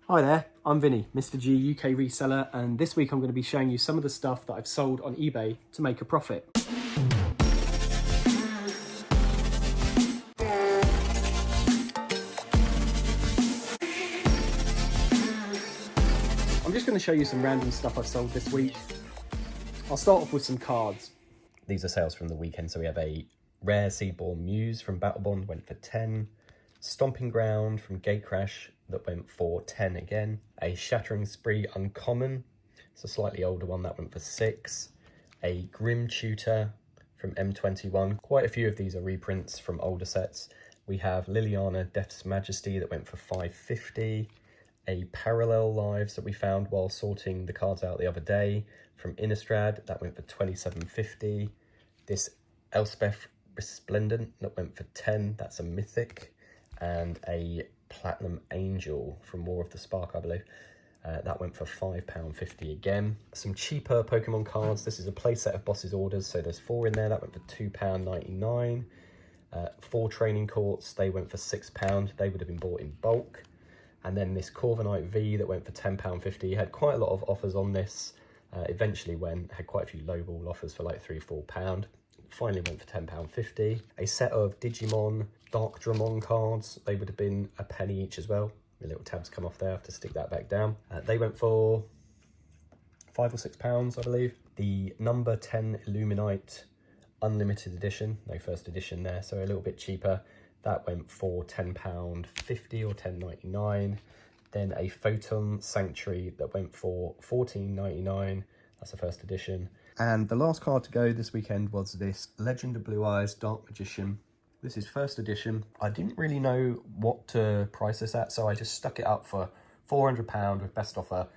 Hi there, I'm Vinny, Mr. G UK reseller, and this week I'm going to be showing you some of the stuff that I've sold on eBay to make a profit. I'm just going to show you some random stuff I've sold this week. I'll start off with some cards. These are sales from the weekend. So we have a rare Seedborn Muse from Battlebond, went for 10. Stomping Ground from Gatecrash that went for 10 again. A Shattering Spree Uncommon, it's a slightly older one, that went for 6. A Grim Tutor from M21. Quite a few of these are reprints from older sets. We have Liliana Death's Majesty that went for 550. A Parallel Lives that we found while sorting the cards out the other day from Innistrad, that went for 2750. This Elspeth Resplendent that went for 10, that's a mythic. And a Platinum Angel from War of the Spark, I believe. That went for £5.50 again. Some cheaper Pokemon cards. This is a playset of Boss's Orders, so there's 4 in there. That went for £2.99. 4 Training Courts, they went for £6. They would have been bought in bulk. And then this Corviknight V that went for £10.50. Had quite a lot of offers on this. Eventually had quite a few lowball offers for like £3-4. Finally went for £10.50. A set of Digimon Dark Dramon cards. They would have been a penny each as well. The little tabs come off there. I have to stick that back down. They went for £5 or £6, I believe. The number 10 Illuminite Unlimited Edition. No first edition there, so a little bit cheaper. That went for £10.50 or £10.99. Then a Photon Sanctuary that went for £14.99. That's the first edition. And the last card to go this weekend was this Legend of Blue Eyes Dark Magician. This is first edition. I didn't really know what to price this at, so I just stuck it up for £400 with best offer,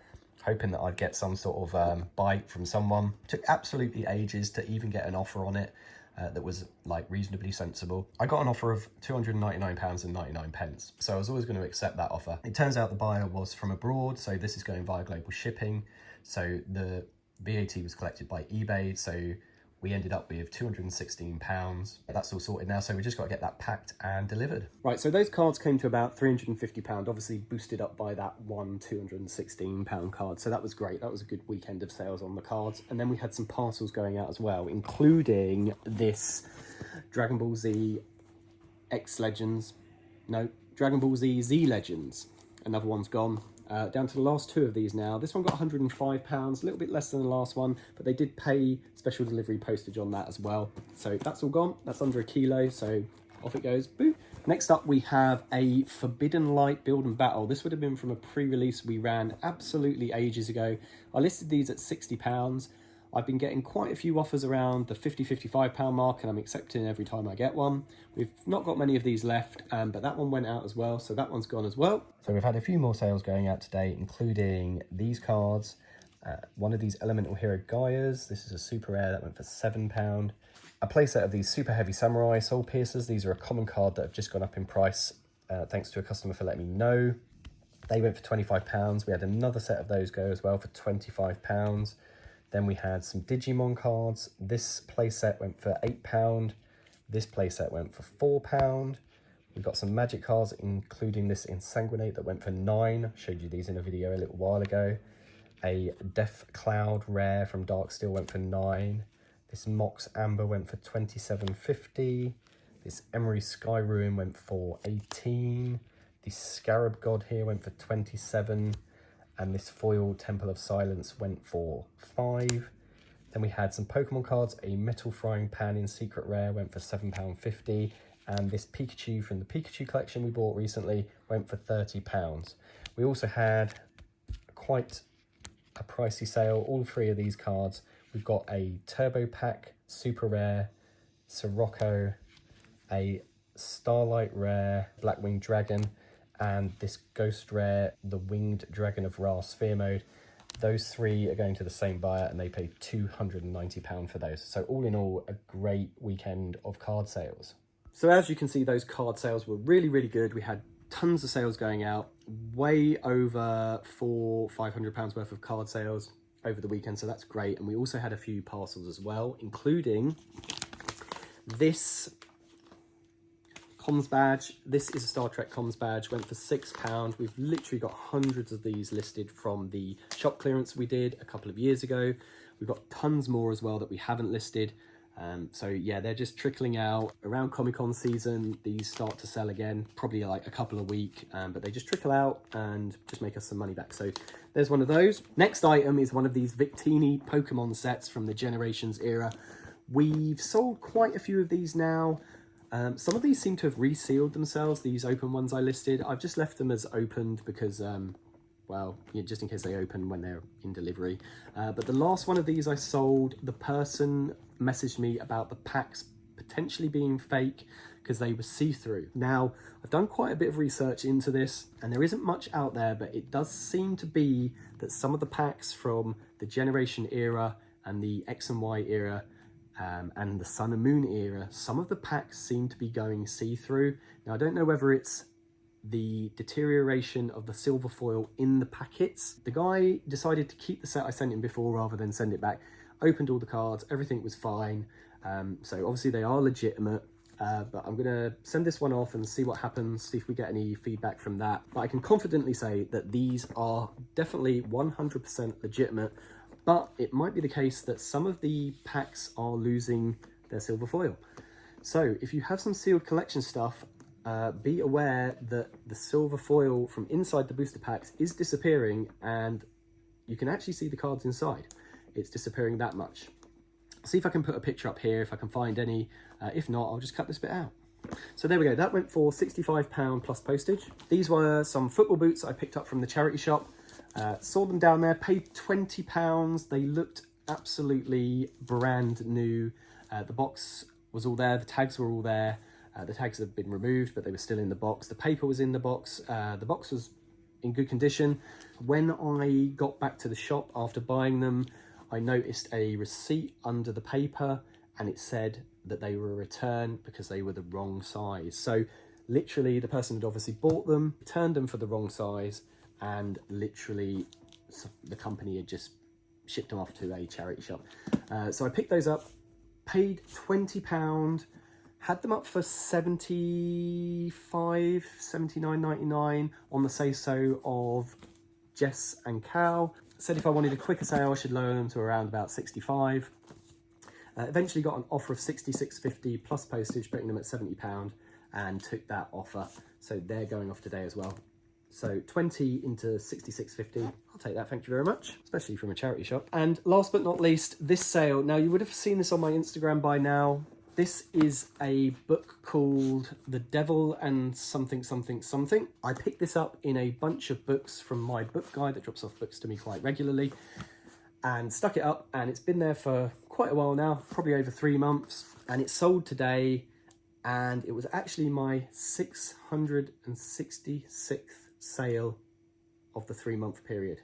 hoping that I'd get some sort of bite from someone. Took absolutely ages to even get an offer on it that was like reasonably sensible. I got an offer of £299.99, so I was always going to accept that offer. It turns out the buyer was from abroad, so this is going via global shipping. So the VAT was collected by eBay, so we ended up with £216. That's all sorted now, so we just got to get that packed and delivered. Right, so those cards came to about £350, obviously boosted up by that one £216 card. So that was great. That was a good weekend of sales on the cards. And then we had some parcels going out as well, including this Dragon Ball Z X Legends. No, Dragon Ball Z Z Legends. Another one's gone. Down to the last 2 of these now. This one got £105, a little bit less than the last one, but they did pay special delivery postage on that as well. So that's all gone. That's under a kilo, so off it goes. Boo. Next up, we have a Forbidden Light Build and Battle. This would have been from a pre-release we ran absolutely ages ago. I listed these at £60. I've been getting quite a few offers around the £50-55 mark, and I'm accepting every time I get one. We've not got many of these left, but that one went out as well, so that one's gone as well. So we've had a few more sales going out today, including these cards. One of these Elemental Hero Gaias. This is a super rare that went for £7. A playset of these Super Heavy Samurai Soul Piercers. These are a common card that have just gone up in price, thanks to a customer for letting me know. They went for £25. We had another set of those go as well for £25. Then we had some Digimon cards. This playset went for £8. This playset went for £4. We've got some Magic cards, including this Insanguinate that went for £9. Showed you these in a video a little while ago. A Death Cloud rare from Darksteel went for £9. This Mox Amber went for £27.50. This Emery Sky Ruin went for £18. The Scarab God here went for £27. And this foil Temple of Silence went for £5. Then we had some Pokemon cards. A Metal Frying Pan in Secret Rare went for £7.50. And this Pikachu from the Pikachu collection we bought recently went for £30. We also had quite a pricey sale. All 3 of these cards. We've got a Turbo Pack Super Rare Sirocco, a Starlight Rare Blackwing Dragon, and this Ghost Rare, the Winged Dragon of Ra Sphere Mode. Those 3 are going to the same buyer, and they paid £290 for those. So all in all, a great weekend of card sales. So as you can see, those card sales were really, really good. We had tons of sales going out, way over £500 worth of card sales over the weekend, so that's great. And we also had a few parcels as well, including this comms badge. This is a Star Trek comms badge, went for £6. We've literally got hundreds of these listed from the shop clearance we did a couple of years ago. We've got tons more as well that we haven't listed. So yeah, they're just trickling out. Around Comic-Con season, these start to sell again, probably like a couple a week, but they just trickle out and just make us some money back. So there's one of those. Next item is one of these Victini Pokemon sets from the Generations era. We've sold quite a few of these now. Some of these seem to have resealed themselves, these open ones I listed. I've just left them as opened because, well, yeah, just in case they open when they're in delivery. But the last one of these I sold, the person messaged me about the packs potentially being fake because they were see-through. Now, I've done quite a bit of research into this and there isn't much out there, but it does seem to be that some of the packs from the Generation era and the X and Y era and the Sun and Moon era, some of the packs seem to be going see-through. Now, I don't know whether it's the deterioration of the silver foil in the packets. The guy decided to keep the set I sent him before rather than send it back. Opened all the cards, everything was fine. So obviously they are legitimate, but I'm gonna send this one off and see what happens, see if we get any feedback from that. But I can confidently say that these are definitely 100% legitimate, but it might be the case that some of the packs are losing their silver foil. So if you have some sealed collection stuff, be aware that the silver foil from inside the booster packs is disappearing and you can actually see the cards inside. It's disappearing that much. See if I can put a picture up here, if I can find any. If not, I'll just cut this bit out. So there we go, that went for £65 plus postage. These were some football boots I picked up from the charity shop. Saw them down there, paid £20. They looked absolutely brand new. The box was all there, the tags were all there. The tags have been removed, but they were still in the box. The paper was in the box. The box was in good condition. When I got back to the shop after buying them, I noticed a receipt under the paper and it said that they were a return because they were the wrong size. So literally the person had obviously bought them, returned them for the wrong size, and literally the company had just shipped them off to a charity shop. So I picked those up, paid £20, had them up for $75, $79.99 on the say-so of Jess and Cal. Said if I wanted a quicker sale, I should lower them to around about 65. Eventually got an offer of $66.50 plus postage, putting them at £70, and took that offer. So they're going off today as well. So 20 into $66.50. I'll take that, thank you very much, especially from a charity shop. And last but not least, this sale. Now, you would have seen this on my Instagram by now. This is a book called The Devil and Something Something Something. I picked this up in a bunch of books from my book guy that drops off books to me quite regularly, and stuck it up, and it's been there for quite a while now, probably over 3 months, and it sold today, and it was actually my 666th sale of the 3-month period.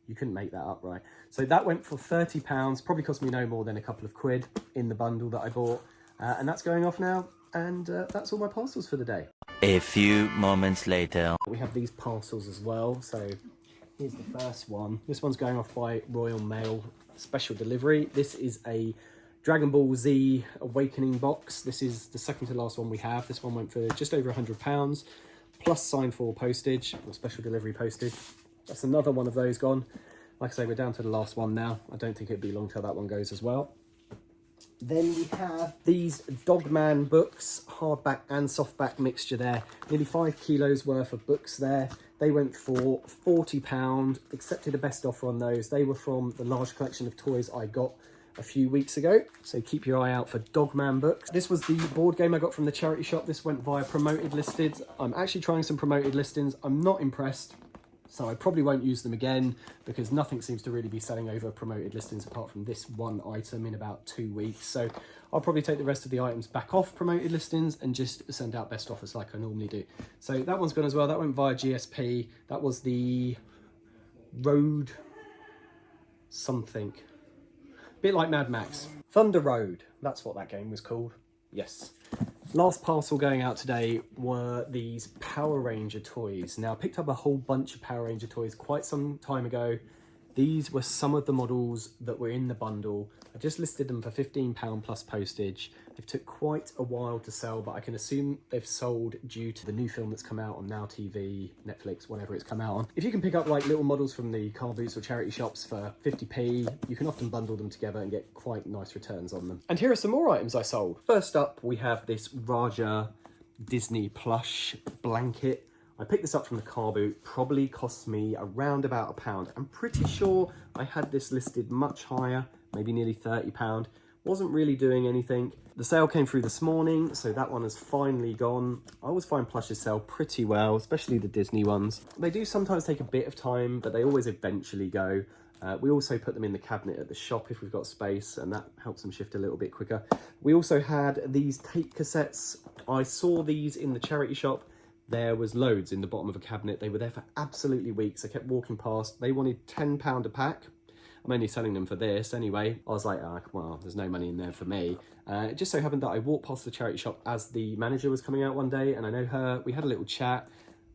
You couldn't make that up, right? So that went for £30, probably cost me no more than a couple of quid in the bundle that I bought. And that's going off now. And that's all my parcels for the day. A few moments later. We have these parcels as well. So here's the first one. This one's going off by Royal Mail special delivery. This is a Dragon Ball Z Awakening box. This is the second to last one we have. This one went for just over £100, plus signed for postage, or special delivery postage. That's another one of those gone. Like I say, we're down to the last one now. I don't think it'd be long till that one goes as well. Then we have these Dogman books, hardback and softback mixture there. Nearly 5 kilos worth of books there. They went for £40. Accepted a best offer on those. They were from the large collection of toys I got a few weeks ago. So keep your eye out for Dogman books. This was the board game I got from the charity shop. This went via promoted listings. I'm actually trying some promoted listings. I'm not impressed. So I probably won't use them again because nothing seems to really be selling over promoted listings apart from this one item in about 2 weeks. So I'll probably take the rest of the items back off promoted listings and just send out best offers like I normally do. So that one's gone as well. That went via GSP. That was the Road something. Bit like Mad Max. Thunder Road. That's what that game was called. Yes. Last parcel going out today were these Power Ranger toys. Now, I picked up a whole bunch of Power Ranger toys quite some time ago, These were some of the models that were in the bundle. I just listed them for £15 plus postage. They've took quite a while to sell, but I can assume they've sold due to the new film that's come out on Now TV, Netflix, whatever it's come out on. If you can pick up like little models from the car boots or charity shops for 50p, you can often bundle them together and get quite nice returns on them. And here are some more items I sold. First up, we have this Raja Disney plush blanket. I picked this up from the car boot, probably cost me around about £1. I'm pretty sure I had this listed much higher, maybe nearly £30. Wasn't really doing anything. The sale came through this morning, so that one has finally gone. I always find plushes sell pretty well, especially the Disney ones. They do sometimes take a bit of time, but they always eventually go. We also put them in the cabinet at the shop if we've got space, and that helps them shift a little bit quicker. We also had these tape cassettes. I saw these in the charity shop. There was loads in the bottom of a cabinet. They were there for absolutely weeks. I kept walking past. They wanted £10 a pack. I'm only selling them for this anyway. I was like, oh, well, there's no money in there for me. It just so happened that I walked past the charity shop as the manager was coming out one day, and I know her. We had a little chat.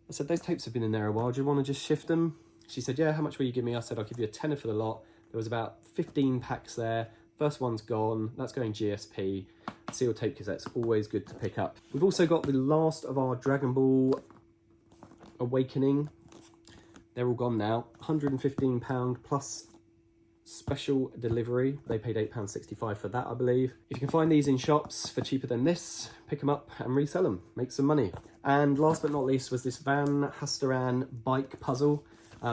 I said, those tapes have been in there a while. Do you want to just shift them? She said, yeah, how much will you give me? I said, I'll give you a tenner for the lot. There was about 15 packs there. First one's gone. That's going GSP. Sealed tape cassettes, always good to pick up. We've also got the last of our Dragon Ball Awakening. They're all gone now. £115 plus special delivery. They paid £8.65 for that, I believe. If you can find these in shops for cheaper than this, pick them up and resell them. Make some money. And last but not least was this Van Hasteran bike puzzle.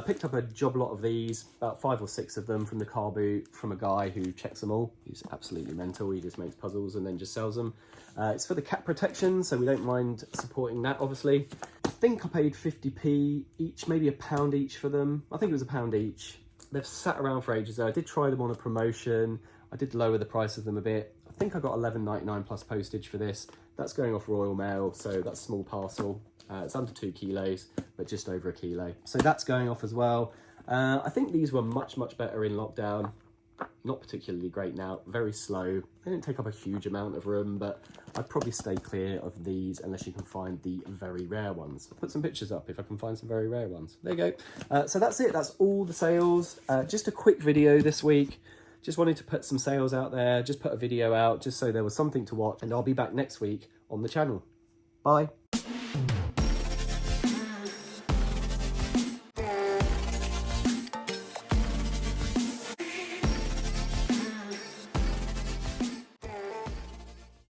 Picked up a job lot of these, about 5 or 6 of them from the car boot, from a guy who checks them all. He's absolutely mental. He just makes puzzles and then just sells them. It's for the cat protection, so we don't mind supporting that, obviously. I think I paid 50p each, maybe £1 each for them. I think it was £1 each. They've sat around for ages though. I did try them on a promotion. I did lower the price of them a bit. I think I got £11.99 plus postage for this. That's going off Royal Mail, so that's a small parcel. It's under 2 kilos, but just over a kilo. So that's going off as well. I think these were much, much better in lockdown. Not particularly great now, very slow. They didn't take up a huge amount of room, but I'd probably stay clear of these unless you can find the very rare ones. I'll put some pictures up if I can find some very rare ones. There you go. So that's it, that's all the sales. Just a quick video this week. Just wanted to put some sales out there, just put a video out, just so there was something to watch, and I'll be back next week on the channel. Bye.